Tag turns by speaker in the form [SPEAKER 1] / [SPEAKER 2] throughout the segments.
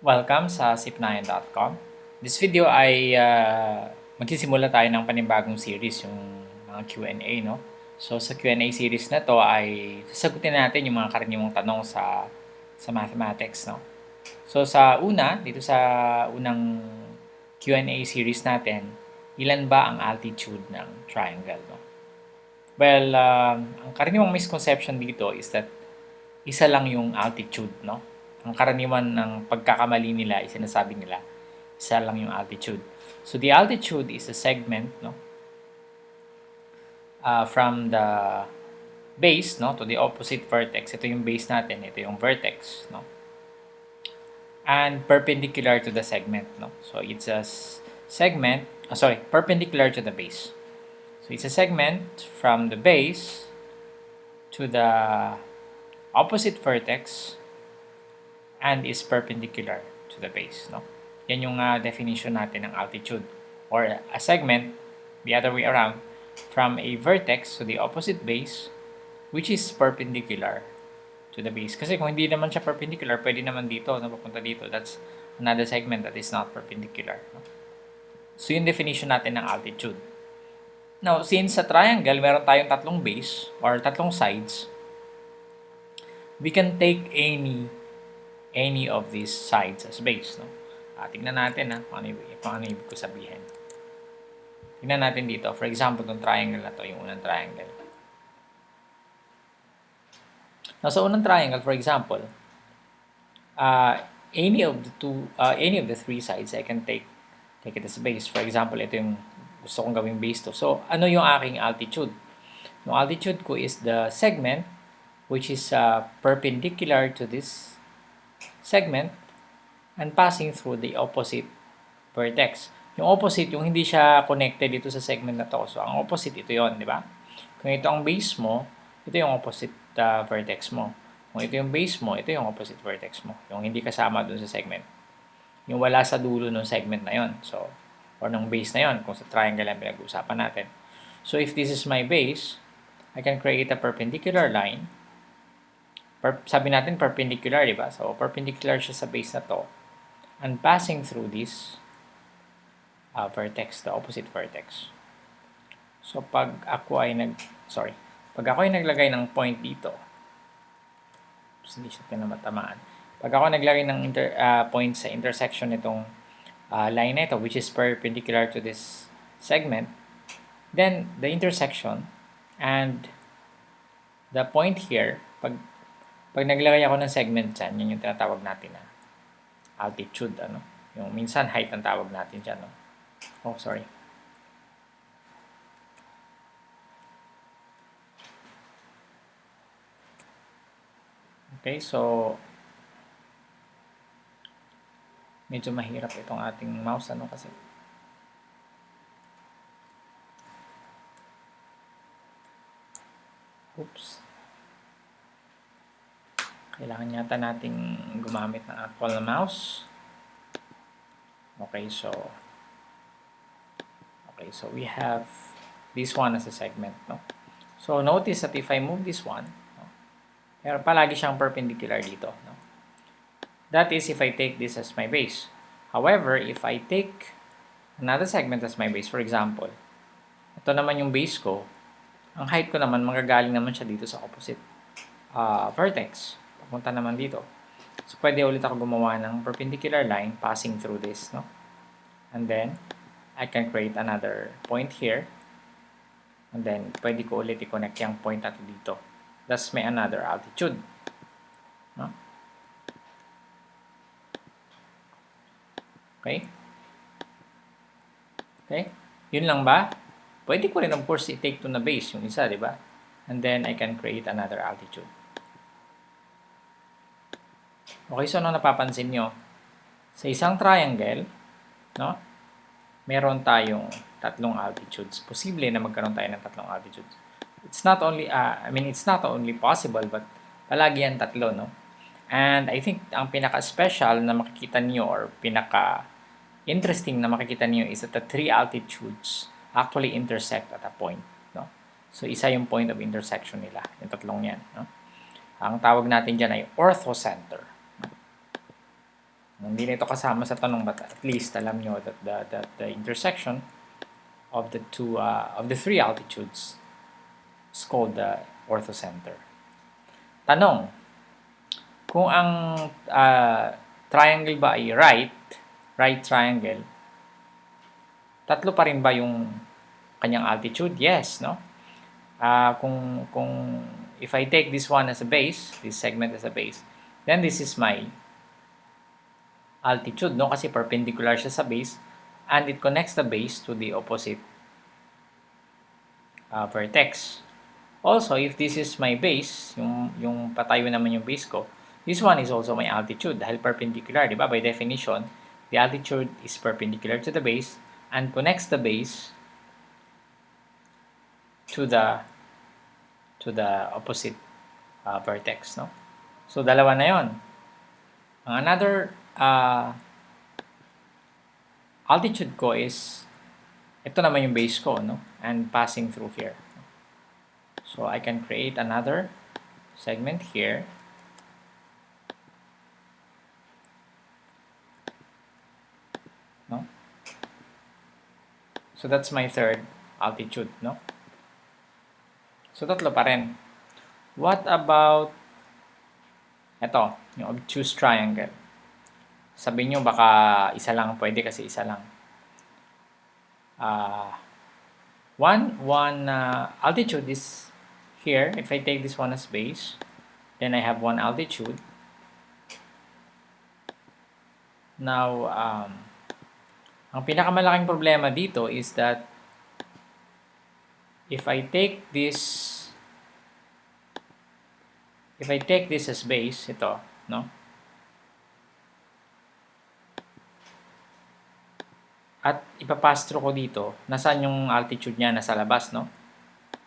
[SPEAKER 1] Welcome sa zip9.com. This video ay magsisimula tayo ng panibagong series, yung mga Q&A, no? So sa Q&A series na to ay sasagutin natin yung mga karaniwang tanong sa mathematics, no? So sa dito sa unang Q&A series natin, ilan ba ang altitude ng triangle, no? Well, ang karaniwang misconception dito is that isa lang yung altitude, no? Ang karaniwan ng pagkakamali nila, sinasabi nila, isa lang yung altitude. So the altitude is a segment, no? From the base, no, to the opposite vertex. Ito yung base natin, ito yung vertex, no? And perpendicular to the segment, no? So it's a segment, perpendicular to the base. So it's a segment from the base to the opposite vertex and is perpendicular to the base, no? Yan yung definition natin ng altitude, or a segment the other way around from a vertex to the opposite base which is perpendicular to the base. Kasi kung hindi naman siya perpendicular, pwede naman dito, napapunta dito. That's another segment that is not perpendicular, no? So yung definition natin ng altitude. Now, since sa triangle, meron tayong tatlong base or tatlong sides, we can take any of these sides as base, no? Tignan natin paano ibig ko sabihin. Tignan natin dito. For example, itong triangle na to, yung unang triangle. Now, sa unang triangle, for example, any of the three sides, I can take it as base. For example, ito yung gusto kong gawing base to. So, ano yung aking altitude? Yung altitude ko is the segment which is perpendicular to this segment and passing through the opposite vertex. Yung opposite, yung hindi siya connected dito sa segment na to. So, ang opposite, ito yon, di ba? Kung ito ang base mo, ito yung opposite vertex mo. Kung ito yung base mo, ito yung opposite vertex mo. Yung hindi kasama dun sa segment. Yung wala sa dulo ng segment na yon. So, or ng base na yon, kung sa triangle ang pinag-uusapan natin. So, if this is my base, I can create a perpendicular line. Sabi natin perpendicular, di ba? So, perpendicular siya sa base na to. And passing through this vertex, the opposite vertex. So, pag ako ay naglagay ng point dito, hindi siya pinamatamaan. Pag ako naglagay ng point sa intersection nitong line na ito, which is perpendicular to this segment, then the intersection and the point here, pag naglagay ako ng segment dyan, yun yung tinatawag natin na altitude, ano? Yung minsan height ang tawag natin dyan, no? Oh, sorry. Okay, so medyo mahirap itong ating mouse, ano, kasi kailangan yata nating gumamit ng actual na mouse. Okay, so we have this one as a segment, no? So notice that if I move this one, no, pero palagi siyang perpendicular dito, no? That is if I take this as my base. However, if I take another segment as my base, for example, ito naman yung base ko, ang height ko naman, magagaling naman siya dito sa opposite vertex. Papunta naman dito. So, pwede ulit ako gumawa ng perpendicular line passing through this, no? And then, I can create another point here. And then, pwede ko ulit i-connect yung point natin dito. Thus, may another altitude. No? Okay? Okay? Yun lang ba? Pwede ko rin, of course, i-take to na base, yung isa, di ba? And then, I can create another altitude. Okay, so ano napapansin nyo? Sa isang triangle, no, meron tayong tatlong altitudes. Posible na magkaroon tayo ng tatlong altitudes. It's not only, it's not only possible, but palagi yan tatlo, no? And I think ang pinaka-special na makikita niyo or pinaka-interesting na makikita niyo is that the three altitudes actually intersect at a point, no? So, isa yung point of intersection nila, yung tatlong yan, no? Ang tawag natin dyan ay orthocenter. Hindi na ito kasama sa tanong, but at least alam nyo that the intersection of the three altitudes is called the orthocenter. Tanong, kung ang triangle ba ay right triangle, tatlo pa rin ba yung kanyang altitude? Yes, no? Kung if I take this one as a base, this segment as a base, then this is my altitude, no? Kasi perpendicular siya sa base and it connects the base to the opposite vertex. Also, if this is my base, yung patayo naman yung base ko, this one is also my altitude dahil perpendicular, di ba? By definition, the altitude is perpendicular to the base and connects the base to the opposite vertex, no? So, dalawa na yon. Another altitude ko is, ito naman yung base ko, no? And passing through here. So, I can create another segment here. No? So, that's my third altitude, no? So, tatlo pa rin. What about ito, yung obtuse triangle? Sabihin nyo, baka isa lang pwede kasi isa lang. One altitude is here. If I take this one as base, then I have one altitude. Now, ang pinakamalaking problema dito is that if I take this as base, ito, no? At ipapass through ko dito, nasaan yung altitude niya? Nasa labas, no?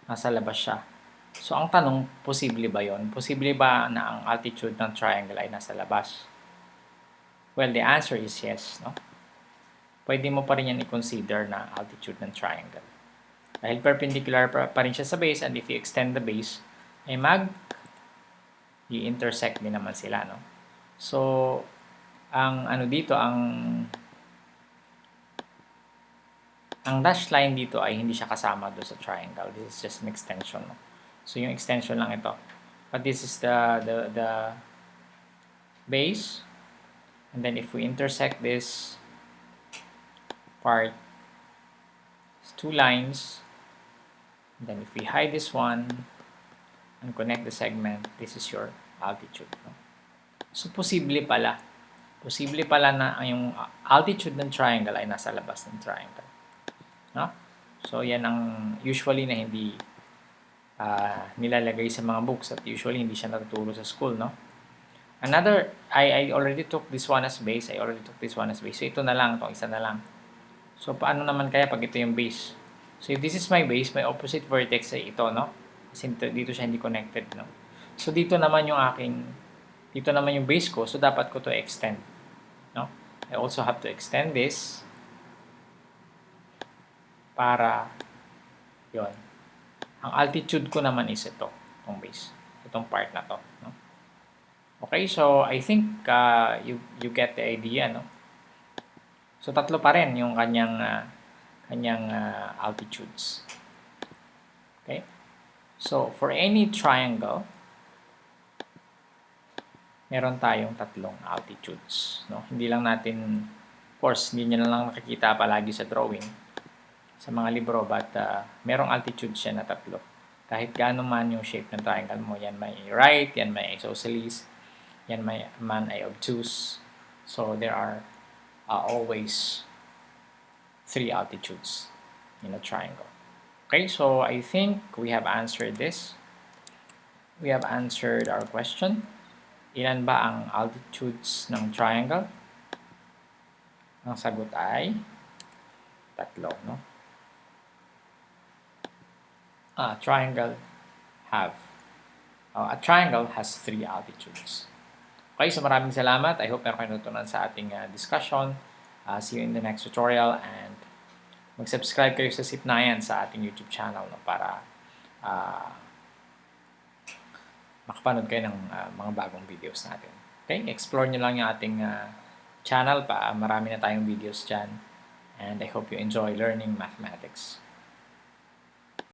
[SPEAKER 1] Nasa labas siya. So, ang tanong, posible ba yon? Posible ba na ang altitude ng triangle ay nasa labas? Well, the answer is yes, no? Pwede mo pa rin yan i-consider na altitude ng triangle. Dahil perpendicular pa rin siya sa base, and if you extend the base, ay i-intersect din naman sila, no? So, ang ano dito, ang dashed line dito ay hindi siya kasama doon sa triangle. This is just an extension, no? So, yung extension lang ito. But this is the base. And then if we intersect this part, it's two lines. And then if we hide this one and connect the segment, this is your altitude, no? So, posible pala. Posible pala na yung altitude ng triangle ay nasa labas ng triangle. No? So, yan ang usually na hindi nilalagay sa mga books at usually hindi siya natuturo sa school, no? Another, I already took this one as base. So, ito na lang, itong isa na lang. So, paano naman kaya pag ito yung base? So, if this is my base, my opposite vertex ay ito, no? Kasi dito siya hindi connected, no? So, dito naman yung base ko. So, dapat ko to extend, no? I also have to extend this para yon. Ang altitude ko naman is ito, itong base. Itong part na to, no? Okay, so I think you get the idea, no? So tatlo pa rin yung kanyang altitudes. Okay? So for any triangle, meron tayong tatlong altitudes, no? Hindi lang natin, of course, hindi niyo na lang nakikita palagi sa drawing sa mga libro, but merong altitude siya na tatlo. Kahit gaano man yung shape ng triangle mo, yan may right, yan may isosceles, yan may man ay obtuse. So there are always three altitudes in a triangle. Okay, so I think we have answered this. We have answered our question. Ilan ba ang altitudes ng triangle? Ang sagot ay tatlo, no? A triangle has three altitudes. Okay, so maraming salamat. I hope meron kayo natutunan sa ating discussion. See you in the next tutorial, and mag-subscribe kayo sa Sipnayan sa ating YouTube channel, no, para makapanood kayo ng mga bagong videos natin. Okay, explore nyo lang yung ating channel pa. Marami na tayong videos dyan. And I hope you enjoy learning mathematics.